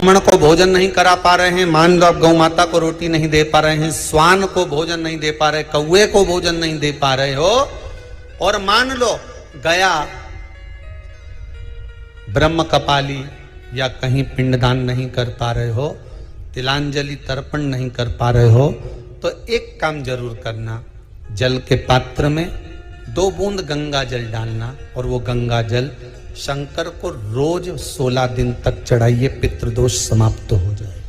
ब्राह्मण को भोजन नहीं करा पा रहे हैं, मान लो आप गौ माता को रोटी नहीं दे पा रहे हैं, श्वान को भोजन नहीं दे पा रहे, कौवे को भोजन नहीं दे पा रहे हो, और मान लो गया ब्रह्म कपाली या कहीं पिंडदान नहीं कर पा रहे हो, तिलांजलि तर्पण नहीं कर पा रहे हो, तो एक काम जरूर करना, जल के पात्र में 2 बूंद गंगा जल डालना और वो गंगा जल शंकर को रोज 16 दिन तक चढ़ाइए, पितृदोष समाप्त हो जाए।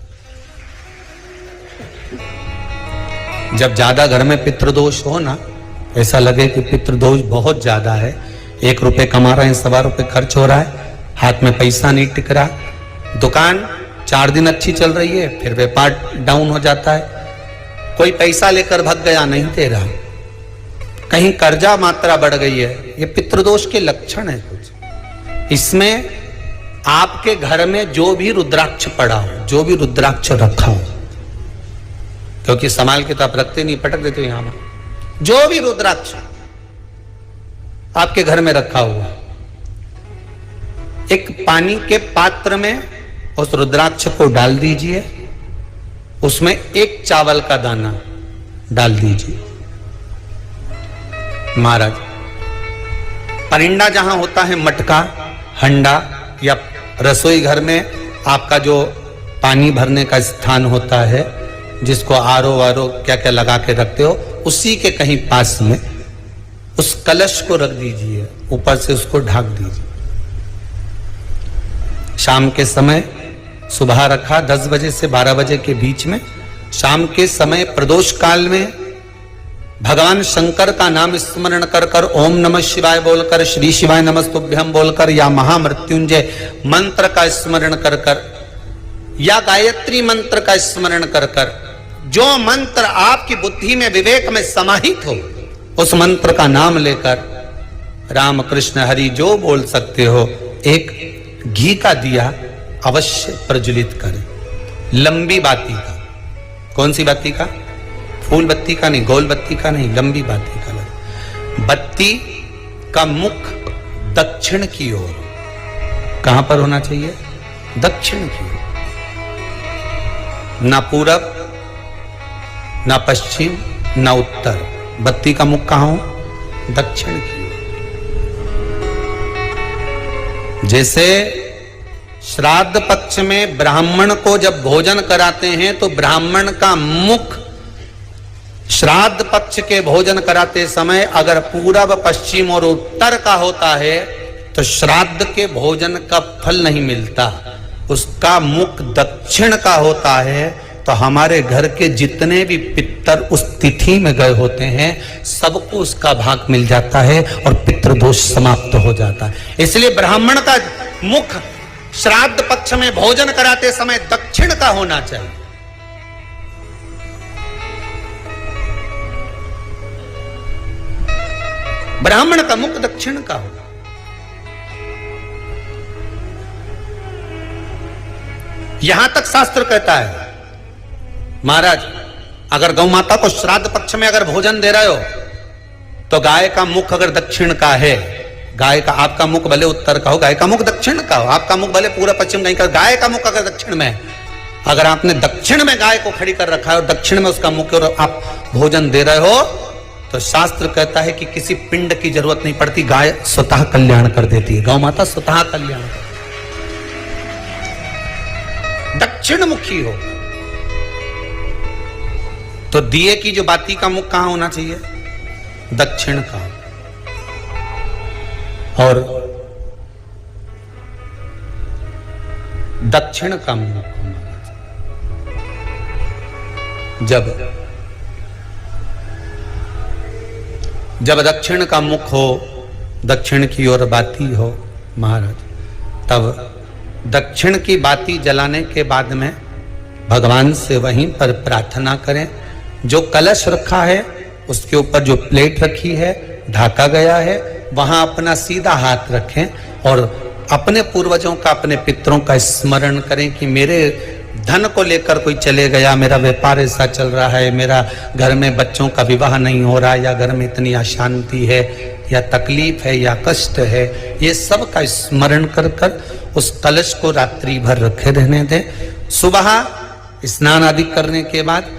जब ज्यादा घर में पितृदोष हो ना, ऐसा लगे कि पितृदोष बहुत ज्यादा है, 1 रुपए कमा रहे हैं, 1.25 रुपए खर्च हो रहा है, हाथ में पैसा नहीं टिक रहा, दुकान 4 दिन अच्छी चल रही है, फिर व्यापार डाउन हो जाता है, कोई पैसा लेकर भाग गया, नहीं दे रहा, कहीं कर्जा मात्रा बढ़ गई है, ये पितृदोष के लक्षण है कुछ। इसमें आपके घर में जो भी रुद्राक्ष पड़ा हो, जो भी रुद्राक्ष रखा हो, क्योंकि संभाल के तो आप रखते नहीं, पटक देते हो यहां पर, जो भी रुद्राक्ष आपके घर में रखा हुआ, एक पानी के पात्र में उस रुद्राक्ष को डाल दीजिए, उसमें 1 चावल का दाना डाल दीजिए। महाराज, परिंदा जहां होता है, मटका, हंडा या रसोई घर में आपका जो पानी भरने का स्थान होता है, जिसको आरो वारो क्या क्या लगा के रखते हो, उसी के कहीं पास में उस कलश को रख दीजिए, ऊपर से उसको ढक दीजिए। शाम के समय, सुबह रखा 10 बजे से 12 बजे के बीच में, शाम के समय प्रदोष काल में भगवान शंकर का नाम स्मरण कर कर, ओम नमः शिवाय बोलकर, श्री शिवाय नमस्तुभ्यम बोलकर, या महामृत्युंजय मंत्र का स्मरण कर कर, या गायत्री मंत्र का स्मरण कर कर, जो मंत्र आपकी बुद्धि में, विवेक में समाहित हो, उस मंत्र का नाम लेकर राम कृष्ण हरि जो बोल सकते हो, एक घी का दिया अवश्य प्रज्वलित करें, लंबी बाती का। कौन सी बाती का? फूल बत्ती का नहीं, गोल बत्ती का नहीं, लंबी बाती का। बत्ती का मुख दक्षिण की ओर, कहां पर होना चाहिए? दक्षिण की ओर, ना पूरब, ना पश्चिम, ना उत्तर। बत्ती का मुख कहां हो? दक्षिण की ओर। जैसे श्राद्ध पक्ष में ब्राह्मण को जब भोजन कराते हैं तो ब्राह्मण का मुख श्राद्ध पक्ष के भोजन कराते समय अगर पूरब, पश्चिम और उत्तर का होता है तो श्राद्ध के भोजन का फल नहीं मिलता, उसका मुख दक्षिण का होता है। तो हमारे घर के जितने भी पितर उस तिथि में गए होते हैं, सबको उसका भाग मिल जाता है और पितृदोष समाप्त हो जाता है। इसलिए ब्राह्मण का मुख श्राद्ध पक्ष में भोजन कराते समय दक्षिण का होना चाहिए। ब्राह्मण का मुख दक्षिण का हो। यहां तक शास्त्र कहता है, महाराज अगर गौ माता को श्राद्ध पक्ष में अगर भोजन दे रहे हो तो गाय का मुख अगर दक्षिण का है, गाय का, आपका मुख भले उत्तर का हो, गाय का मुख दक्षिण का हो, आपका मुख भले पूरा पश्चिम नहीं का, गाय का मुख अगर दक्षिण में है, अगर आपने दक्षिण में गाय को खड़ी कर रखा है और दक्षिण में उसका मुख और आप भोजन दे रहे हो, तो शास्त्र कहता है कि किसी पिंड की जरूरत नहीं पड़ती, गाय स्वतः कल्याण कर देती है, गौ माता स्वतः कल्याण कर, दक्षिण मुखी हो। तो दिए की जो बाती का मुख कहां होना चाहिए? दक्षिण का। और दक्षिण का मुख होना चाहिए। जब दक्षिण का मुख हो, दक्षिण की ओर बाती हो महाराज, तब दक्षिण की बाती जलाने के बाद में भगवान से वहीं पर प्रार्थना करें। जो कलश रखा है उसके ऊपर जो प्लेट रखी है, ढका गया है, वहां अपना सीधा हाथ रखें और अपने पूर्वजों का, अपने पितरों का स्मरण करें कि मेरे धन को लेकर कोई चले गया, मेरा व्यापार ऐसा चल रहा है, मेरा घर में बच्चों का विवाह नहीं हो रहा, या घर में इतनी अशांति है, या तकलीफ है या कष्ट है, ये सब का स्मरण कर कर उस कलश को रात्रि भर रखे रहने दें। सुबह स्नान आदि करने के बाद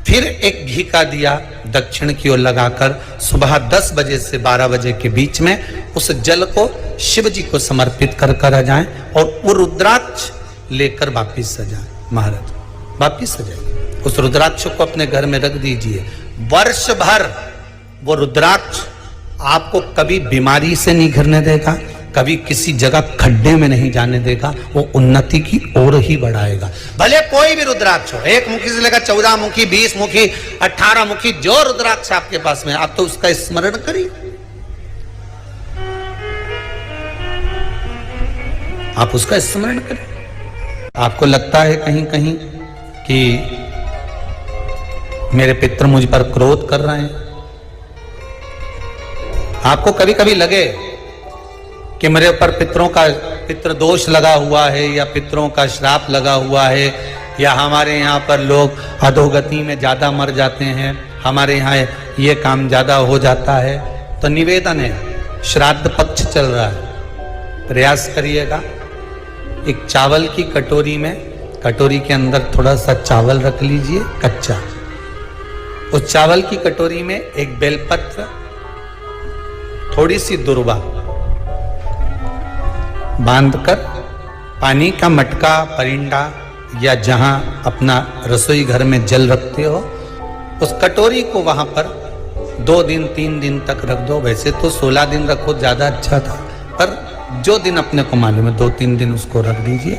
फिर एक घी का दिया दक्षिण की ओर लगाकर सुबह 10 बजे से 12 बजे के बीच में उस जल को शिव जी को समर्पित कर कर आ जाएं और वो रुद्राक्ष लेकर वापिस सजाएं। महाराज वापिस सजाइए, उस रुद्राक्ष को अपने घर में रख दीजिए। वर्ष भर वो रुद्राक्ष आपको कभी बीमारी से नहीं घिरने देगा, कभी किसी जगह खड्डे में नहीं जाने देगा, वो उन्नति की ओर ही बढ़ाएगा। भले कोई भी रुद्राक्ष हो, 1 मुखी से लेकर 14 मुखी, 20 मुखी, 18 मुखी, जो रुद्राक्ष आपके पास में, आप तो उसका स्मरण करिए। आप उसका स्मरण करें। आपको लगता है कहीं कहीं कि मेरे पितृ मुझ पर क्रोध कर रहे हैं, आपको कभी कभी लगे कि मेरे ऊपर पितृ दोष लगा हुआ है या पितरों का श्राप लगा हुआ है, या हमारे यहाँ पर लोग अधोगति में ज्यादा मर जाते हैं, हमारे यहाँ ये काम ज्यादा हो जाता है, तो निवेदन है, श्राद्ध पक्ष चल रहा है, प्रयास करिएगा। एक चावल की कटोरी में, कटोरी के अंदर थोड़ा सा चावल रख लीजिए कच्चा, उस चावल की कटोरी में एक बेलपत्र, थोड़ी सी दुर्वा बांधकर पानी का मटका, परिंडा या जहां अपना रसोई घर में जल रखते हो, उस कटोरी को वहां पर 2 दिन 3 दिन तक रख दो। वैसे तो 16 दिन रखो ज्यादा अच्छा था, पर जो दिन अपने को मालूम है 2-3 दिन उसको रख दीजिए।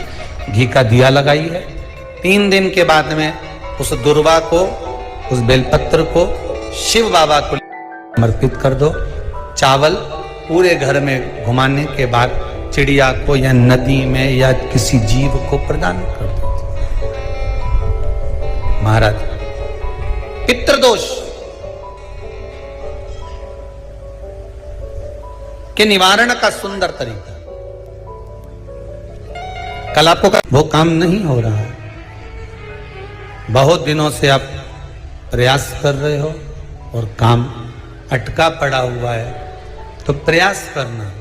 घी का दिया लगाइए। 3 दिन के बाद में उस दुर्वा को, उस बेलपत्र को शिव बाबा को समर्पित कर दो। चावल पूरे घर में घुमाने के बाद चिड़िया को या नदी में या किसी जीव को प्रदान कर दो। महाराज पितृदोष के निवारण का सुंदर तरीका। कल आपको वो काम नहीं हो रहा है, बहुत दिनों से आप प्रयास कर रहे हो और काम अटका पड़ा हुआ है, तो प्रयास करना।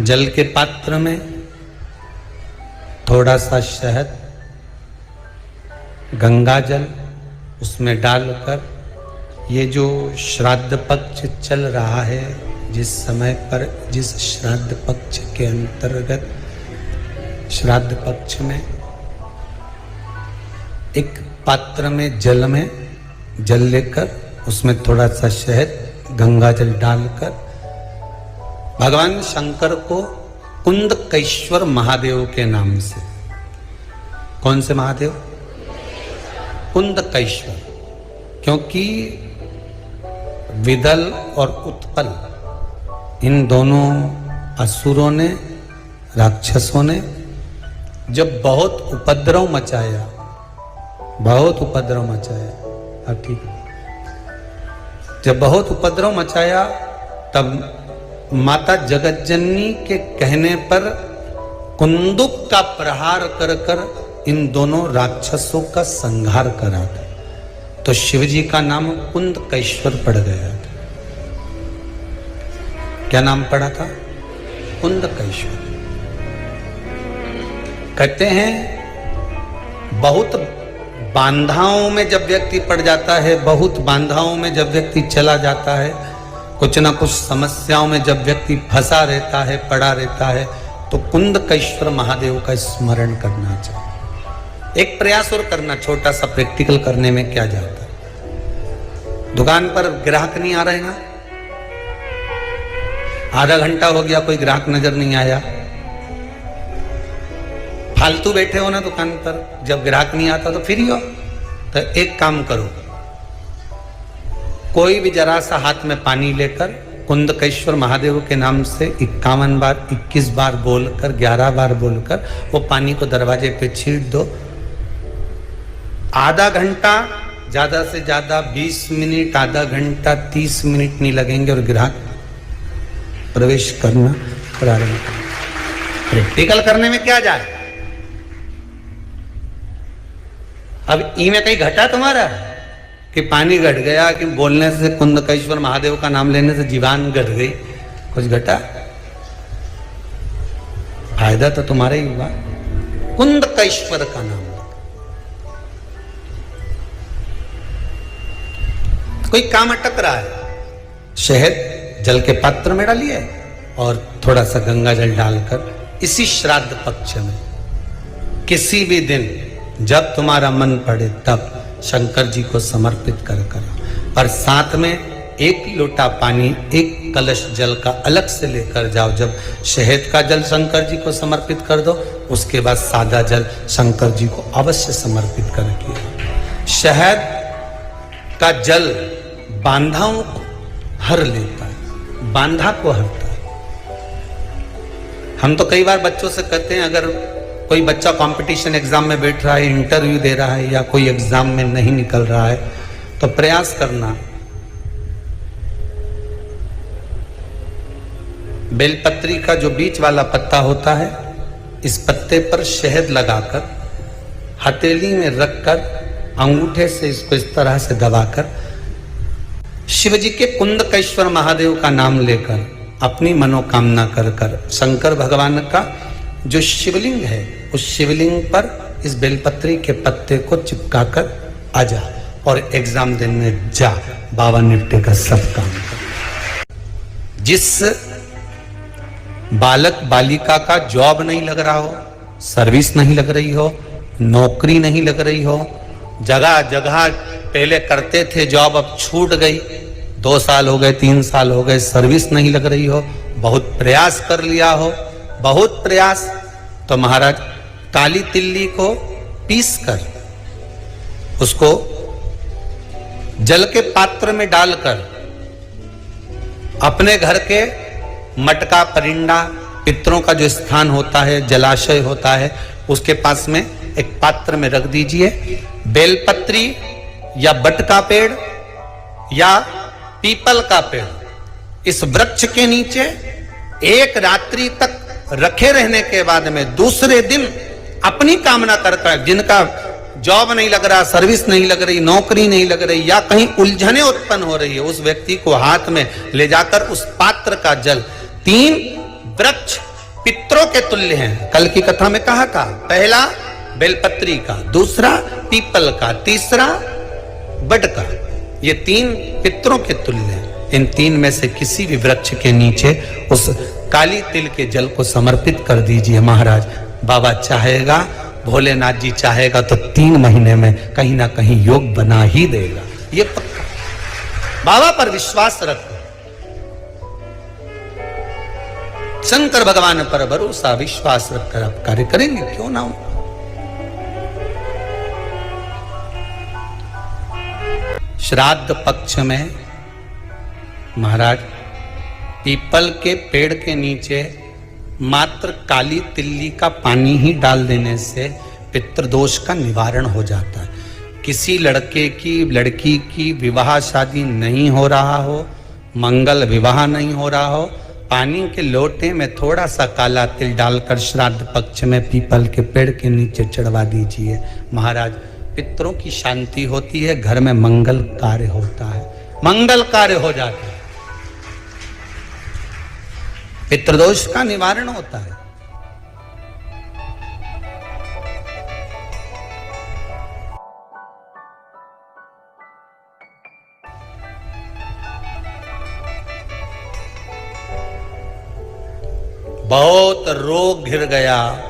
जल के पात्र में थोड़ा सा शहद, गंगा जल उसमें डालकर, ये जो श्राद्ध पक्ष चल रहा है, जिस समय पर, जिस श्राद्ध पक्ष के अंतर्गत, श्राद्ध पक्ष में एक पात्र में जल लेकर उसमें थोड़ा सा शहद, गंगा जल डालकर भगवान शंकर को कुंदकेश्वर महादेव के नाम से, कौन से महादेव? कुंदकेश्वर, क्योंकि विदल और उत्पल इन दोनों असुरों ने, राक्षसों ने जब बहुत उपद्रव मचाया, अब ठीक है, जब बहुत उपद्रव मचाया, तब माता जगतजननी के कहने पर कुंदुक का प्रहार कर कर इन दोनों राक्षसों का संहार करा था। तो शिव जी का नाम कुंदकेश्वर पड़ गया था। क्या नाम पड़ा था? कुंदकेश्वर। कहते हैं बहुत बांधाओं में जब व्यक्ति पड़ जाता है, बहुत बांधाओं में जब व्यक्ति चला जाता है, कुछ ना कुछ समस्याओं में जब व्यक्ति फंसा रहता है, पड़ा रहता है, तो कुंदकेश्वर महादेव का स्मरण करना चाहिए। एक प्रयास और करना, छोटा सा प्रैक्टिकल करने में क्या जाता है। दुकान पर ग्राहक नहीं आ रहे ना, आधा घंटा हो गया कोई ग्राहक नजर नहीं आया, फालतू बैठे हो ना दुकान पर, जब ग्राहक नहीं आता तो फिर ही हो। तो एक काम करो, कोई भी जरा सा हाथ में पानी लेकर कुंदकेश्वर महादेव के नाम से 51 बार, 21 बार बोलकर, 11 बार बोलकर वो पानी को दरवाजे पे छीट दो। आधा घंटा, ज्यादा से ज्यादा 20 मिनट, आधा घंटा 30 मिनट नहीं लगेंगे और ग्राहक प्रवेश करना प्रारंभ करें। प्रैक्टिकल करने में क्या जाए। अब ई में कहीं घटा तुम्हारा कि कि पानी घट गया, कि बोलने से कुंदकेश्वर महादेव का नाम लेने से जीवान घट गई, कुछ घटा? फायदा तो तुम्हारा ही हुआ। कुंदकेश्वर का नाम, कोई काम अटक रहा है, शहद जल के पात्र में डालिए और थोड़ा सा गंगा जल डालकर इसी श्राद्ध पक्ष में किसी भी दिन जब तुम्हारा मन पड़े तब शंकर जी को समर्पित कर और साथ में एक लोटा पानी, एक कलश जल का अलग से लेकर जाओ। जब शहद का जल शंकर जी को समर्पित कर दो, उसके बाद सादा जल शंकर जी को अवश्य समर्पित करके। शहद का जल बांधाओं को हर लेता है, बांधा को हरता है। हम तो कई बार बच्चों से कहते हैं, अगर कोई बच्चा कंपटीशन एग्जाम में बैठ रहा है, इंटरव्यू दे रहा है या कोई एग्जाम में नहीं निकल रहा है, तो प्रयास करना बेलपत्री का जो बीच वाला पत्ता होता है, इस पत्ते पर शहद लगाकर हथेली में रखकर अंगूठे से इसको इस तरह से दबाकर शिव जी के कुंदकेश्वर महादेव का नाम लेकर अपनी मनोकामना कर शंकर भगवान का जो शिवलिंग है, उस शिवलिंग पर इस बेलपत्री के पत्ते को चिपकाकर आ जा और एग्जाम देने जा, बाबा निपटे का सब काम कर। जिस बालक बालिका का जॉब नहीं लग रहा हो, सर्विस नहीं लग रही हो, नौकरी नहीं लग रही हो, जगह जगह पहले करते थे जॉब, अब छूट गई, 2 साल हो गए, 3 साल हो गए, सर्विस नहीं लग रही हो, बहुत प्रयास कर लिया हो, बहुत प्रयास, तो महाराज काली तिल्ली को पीस कर उसको जल के पात्र में डालकर अपने घर के मटका, परिंदा, पितरों का जो स्थान होता है, जलाशय होता है, उसके पास में एक पात्र में रख दीजिए। बेलपत्री या बट का पेड़ या पीपल का पेड़, इस वृक्ष के नीचे एक रात्रि तक रखे रहने के बाद में दूसरे दिन अपनी कामना करता है, जिनका जॉब नहीं लग रहा, सर्विस नहीं लग रही, नौकरी नहीं लग रही या कहीं उलझने उत्पन्न हो रही है, उस व्यक्ति को हाथ में ले जाकर उस पात्र का जल, 3 वृक्ष पितरों के तुल्य हैं, कल की कथा में कहा था, पहला बेलपत्री का, दूसरा पीपल का, तीसरा बड का, ये 3 पितरों के तुल्य हैं। इन 3 में से किसी भी वृक्ष के नीचे उस काली तिल के जल को समर्पित कर दीजिए महाराज। बाबा चाहेगा, भोलेनाथ जी चाहेगा तो 3 महीने में कहीं ना कहीं योग बना ही देगा, ये पक्का। बाबा पर विश्वास रखो, शंकर भगवान पर भरोसा विश्वास रखकर आप कार्य करेंगे, क्यों ना हो। श्राद्ध पक्ष में महाराज पीपल के पेड़ के नीचे मात्र काली तिल्ली का पानी ही डाल देने से पितृदोष का निवारण हो जाता है। किसी लड़के की लड़की की विवाह शादी नहीं हो रहा हो, मंगल विवाह नहीं हो रहा हो, पानी के लोटे में थोड़ा सा काला तिल डालकर श्राद्ध पक्ष में पीपल के पेड़ के नीचे चढ़वा दीजिए महाराज। पितरों की शांति होती है, घर में मंगल कार्य होता है, मंगल कार्य हो जाता है, पितृदोष का निवारण होता है। बहुत रोग घिर गया,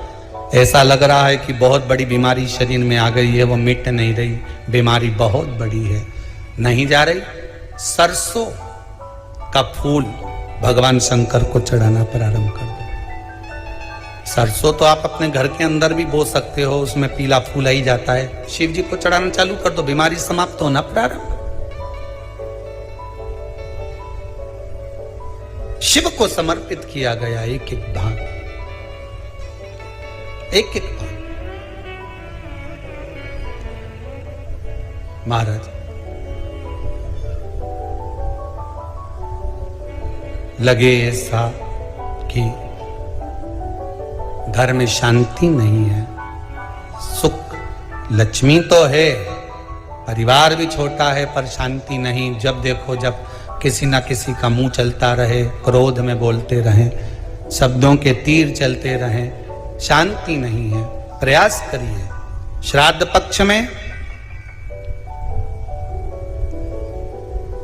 ऐसा लग रहा है कि बहुत बड़ी बीमारी शरीर में आ गई है, वो मिट नहीं रही, बीमारी बहुत बड़ी है, नहीं जा रही। सरसों का फूल भगवान शंकर को चढ़ाना प्रारंभ कर दो। सरसों तो आप अपने घर के अंदर भी बो सकते हो, उसमें पीला फूल आ ही जाता है, शिव जी को चढ़ाना चालू कर दो, बीमारी समाप्त होना प्रारंभ। शिव को समर्पित किया गया एक एक भाग, एक एक भाग। महाराज लगे ऐसा कि घर में शांति नहीं है, सुख लक्ष्मी तो है परिवार भी छोटा है पर शांति नहीं, जब देखो जब किसी ना किसी का मुंह चलता रहे, क्रोध में बोलते रहें, शब्दों के तीर चलते रहें, शांति नहीं है। प्रयास करिए श्राद्ध पक्ष में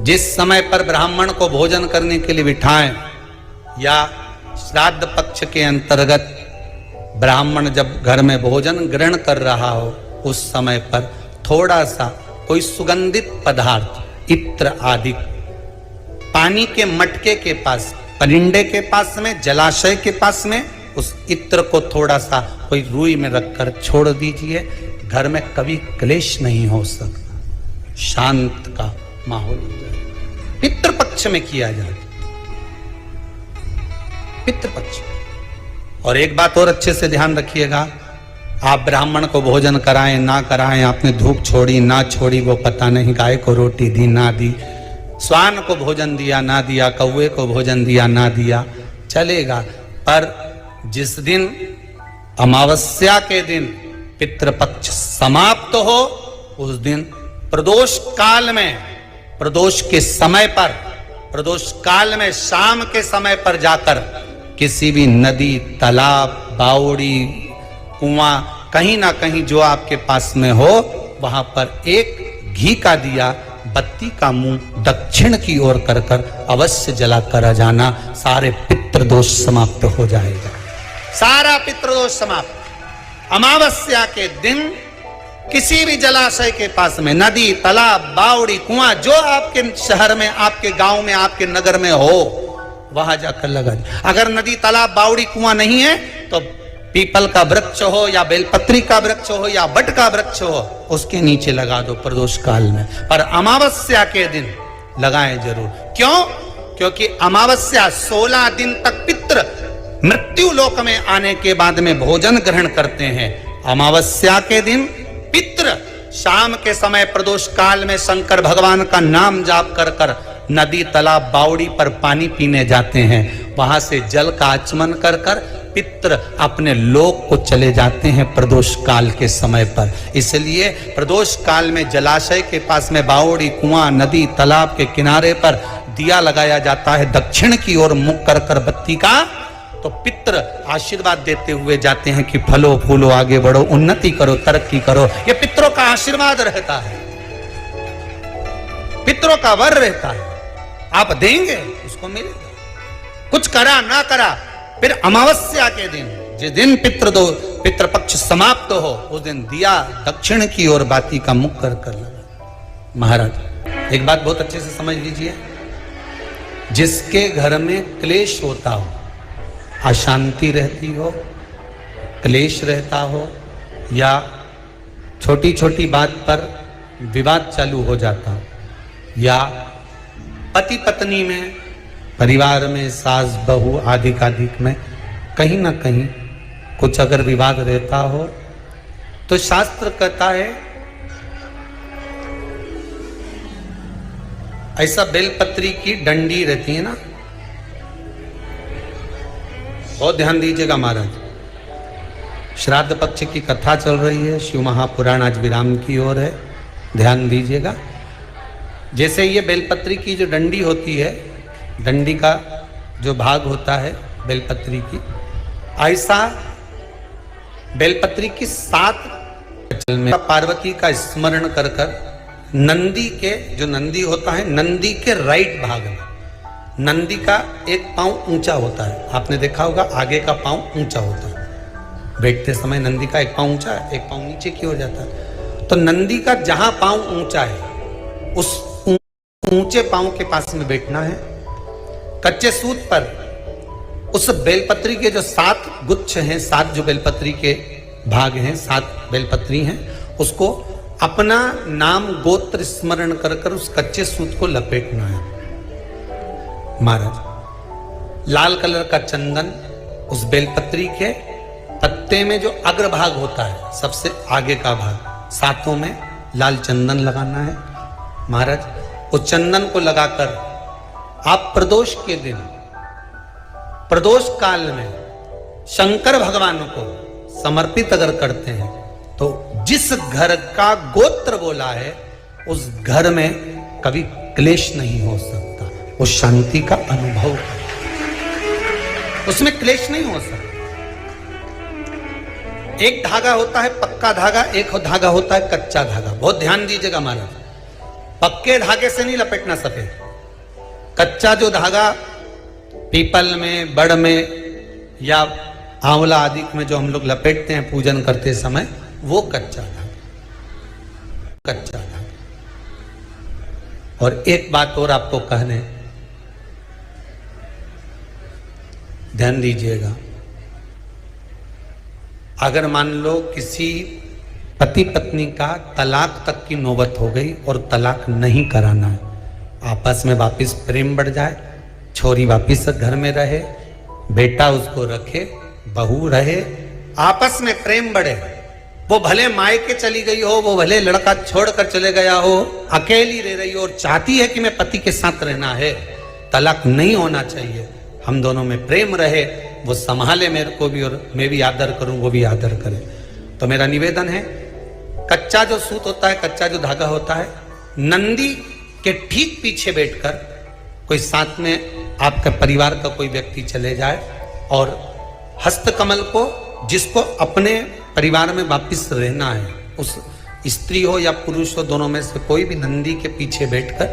जिस समय पर ब्राह्मण को भोजन करने के लिए बिठाएं या श्राद्ध पक्ष के अंतर्गत ब्राह्मण जब घर में भोजन ग्रहण कर रहा हो उस समय पर थोड़ा सा कोई सुगंधित पदार्थ, इत्र आदि, पानी के मटके के पास, परिंडे के पास में, जलाशय के पास में उस इत्र को थोड़ा सा कोई रुई में रखकर छोड़ दीजिए। घर में कभी क्लेश नहीं हो सकता, शांत का माहौल हो जाए। पितृपक्ष में किया जाए, पितृपक्ष। और एक बात और अच्छे से ध्यान रखिएगा, आप ब्राह्मण को भोजन कराएं ना कराएं, आपने धूप छोड़ी ना छोड़ी वो पता नहीं, गाय को रोटी दी ना दी, स्वान को भोजन दिया ना दिया, कौवे को भोजन दिया ना दिया, चलेगा। पर जिस दिन अमावस्या के दिन पितृपक्ष समाप्त हो उस दिन प्रदोष काल में, प्रदोष के समय पर, प्रदोष काल में शाम के समय पर जाकर किसी भी नदी, तालाब, बावड़ी, कुआं, कहीं ना कहीं जो आपके पास में हो वहां पर एक घी का दिया, बत्ती का मुंह दक्षिण की ओर कर कर अवश्य जला कर जाना। सारे पितृदोष समाप्त हो जाएगा, सारा पितृदोष समाप्त। अमावस्या के दिन किसी भी जलाशय के पास में, नदी, तालाब, बावड़ी, कुआं, जो आपके शहर में, आपके गांव में, आपके नगर में हो वहां जाकर लगा दे। अगर नदी, तालाब, बावड़ी, कुआं नहीं है तो पीपल का वृक्ष हो या बेलपत्री का वृक्ष हो या बट का वृक्ष हो, उसके नीचे लगा दो प्रदोष काल में। पर अमावस्या के दिन लगाएं जरूर। क्यों? क्योंकि अमावस्या 16 दिन तक पितृ मृत्यु लोक में आने के बाद में भोजन ग्रहण करते हैं। अमावस्या के दिन पितृ शाम के समय प्रदोष काल में शंकर भगवान का नाम जाप कर कर नदी, तालाब, बावड़ी पर पानी पीने जाते हैं। वहां से जल का आचमन कर कर पितृ अपने लोक को चले जाते हैं प्रदोष काल के समय पर। इसलिए प्रदोष काल में जलाशय के पास में, बावड़ी, कुआं, नदी, तालाब के किनारे पर दिया लगाया जाता है दक्षिण की ओर मुख कर कर बत्ती का। तो पितृ आशीर्वाद देते हुए जाते हैं कि फलो फूलो, आगे बढ़ो, उन्नति करो, तरक्की करो। ये पितरों का आशीर्वाद रहता है, पितरों का वर रहता है। आप देंगे उसको मिलेगा। कुछ करा ना करा, फिर अमावस्या के दिन, जिस दिन पितृपक्ष समाप्त हो उस दिन दिया दक्षिण की ओर बाती का मुख कर कर लगा। महाराज एक बात बहुत अच्छे से समझ लीजिए, जिसके घर में क्लेश होता हो, अशांति रहती हो, क्लेश रहता हो या छोटी छोटी बात पर विवाद चालू हो जाता हो, या पति पत्नी में, परिवार में, सास बहू आदि कादिक में कहीं ना कहीं कुछ अगर विवाद रहता हो तो शास्त्र कहता है ऐसा बेलपत्री की डंडी रहती है ना, बहुत ध्यान दीजिएगा महाराज। श्राद्ध पक्ष की कथा चल रही है, शिव महापुराण आज विराम की ओर है, ध्यान दीजिएगा। जैसे ये बेलपत्री की जो डंडी होती है, डंडी का जो भाग होता है बेलपत्री की, ऐसा बेलपत्री की 7 में पार्वती का स्मरण कर कर नंदी के, जो नंदी होता है, नंदी के राइट भाग में, नंदी का एक पांव ऊंचा होता है, आपने देखा होगा आगे का पांव ऊंचा होता है, बैठते समय नंदी का एक पांव ऊंचा है, एक पांव नीचे की ओर जाता है। तो नंदी का जहां पांव ऊंचा है उस ऊंचे पांव के पास में बैठना है। कच्चे सूत पर उस बेलपत्री के जो 7 गुच्छ हैं, 7 जो बेलपत्री के भाग हैं, 7 बेलपत्री हैं, उसको अपना नाम गोत्र स्मरण कर कर उस कच्चे सूत को लपेटना है। महाराज लाल कलर का चंदन उस बेलपत्री के पत्ते में जो अग्रभाग होता है, सबसे आगे का भाग, 7 में लाल चंदन लगाना है। महाराज उस चंदन को लगाकर आप प्रदोष के दिन, प्रदोष काल में शंकर भगवान को समर्पित अगर करते हैं तो जिस घर का गोत्र बोला है उस घर में कभी क्लेश नहीं हो सकता, वो शांति का अनुभव है, उसमें क्लेश नहीं हो सकता। एक धागा होता है पक्का धागा, एक धागा होता है कच्चा धागा। बहुत ध्यान दीजिएगा महाराज, पक्के धागे से नहीं लपेटना सफेद। कच्चा जो धागा पीपल में, बड़ में या आंवला आदि में जो हम लोग लपेटते हैं पूजन करते समय, वो कच्चा धागा, कच्चा धागा। और एक बात और आपको कहने, ध्यान दीजिएगा, अगर मान लो किसी पति पत्नी का तलाक तक की नौबत हो गई और तलाक नहीं कराना है, आपस में वापिस प्रेम बढ़ जाए, छोरी वापिस घर में रहे, बेटा उसको रखे, बहू रहे, आपस में प्रेम बढ़े, वो भले मायके चली गई हो, वो भले लड़का छोड़कर चले गया हो, अकेली रह रही हो और चाहती है कि मैं पति के साथ रहना है, तलाक नहीं होना चाहिए, हम दोनों में प्रेम रहे, वो संभाले मेरे को भी और मैं भी आदर करूं, वो भी आदर करे। तो मेरा निवेदन है, कच्चा जो सूत होता है, कच्चा जो धागा होता है, नंदी के ठीक पीछे बैठकर कोई साथ में आपके परिवार का कोई व्यक्ति चले जाए और हस्तकमल को, जिसको अपने परिवार में वापिस रहना है, उस स्त्री हो या पुरुष हो, दोनों में से कोई भी नंदी के पीछे बैठकर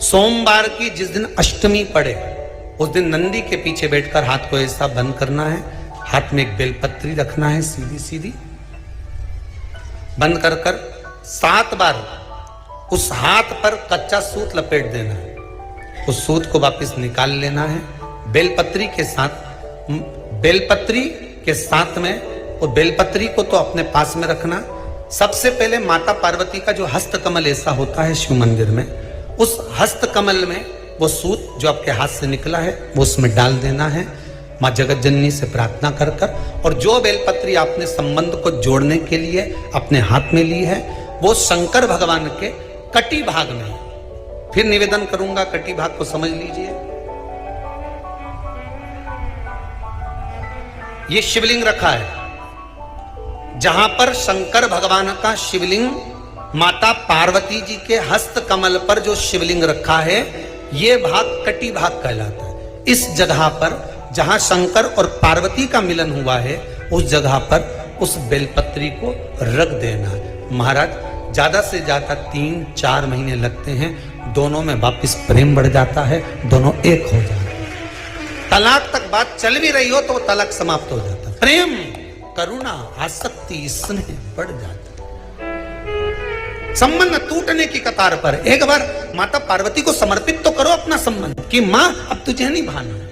सोमवार की जिस दिन अष्टमी पड़े उस दिन नंदी के पीछे बैठकर हाथ को ऐसा बंद करना है, हाथ में एक बेलपत्री रखना है, सीधी सीधी बंद कर कर 7 बार उस हाथ पर कच्चा सूत लपेट देना है, उस सूत को वापस निकाल लेना है, बेलपत्री के साथ में, और बेलपत्री को तो अपने पास में रखना। सबसे पहले माता पार्वती का जो हस्तकमल ऐसा होता है शिव मंदिर में, उस हस्तकमल में वो सूत जो आपके हाथ से निकला है वो उसमें डाल देना है, माँ जगत जननी से प्रार्थना कर कर, और जो बेलपत्री आपने संबंध को जोड़ने के लिए अपने हाथ में ली है वो शंकर भगवान के कटी भाग में, फिर निवेदन करूंगा कटी भाग को समझ लीजिए। ये शिवलिंग रखा है, जहां पर शंकर भगवान का शिवलिंग, माता पार्वती जी के हस्त कमल पर जो शिवलिंग रखा है, ये भाग कटी भाग कहलाता है। इस जगह पर जहां शंकर और पार्वती का मिलन हुआ है, उस जगह पर उस बेलपत्री को रख देना है। महाराज ज्यादा से ज्यादा 3-4 महीने लगते हैं, दोनों में वापस प्रेम बढ़ जाता है, दोनों एक हो जाते हैं। तलाक तक बात चल भी रही हो तो तलाक समाप्त हो जाता है, प्रेम, करुणा, आसक्ति, स्नेह बढ़ जाता है। संबंध टूटने की कतार पर एक बार माता पार्वती को समर्पित तो करो अपना संबंध कि मां अब तुझे नहीं भाना।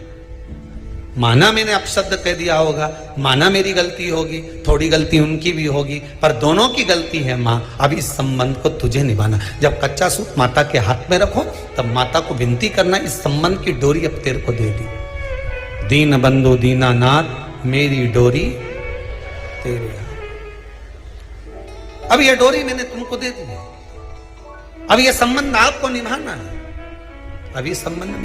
माना मैंने अपशब्द कह दिया होगा, माना मेरी गलती होगी, थोड़ी गलती उनकी भी होगी, पर दोनों की गलती है मां, अब इस संबंध को तुझे निभाना। जब कच्चा सूत माता के हाथ में रखो तब माता को विनती करना, इस संबंध की डोरी अब तेरे को दे दी, दीन बंधु दीनानाथ मेरी डोरी तेरे हाथ। अब ये डोरी मैंने तुमको दे दी, अब ये संबंध आपको निभाना है, अब ये संबंध में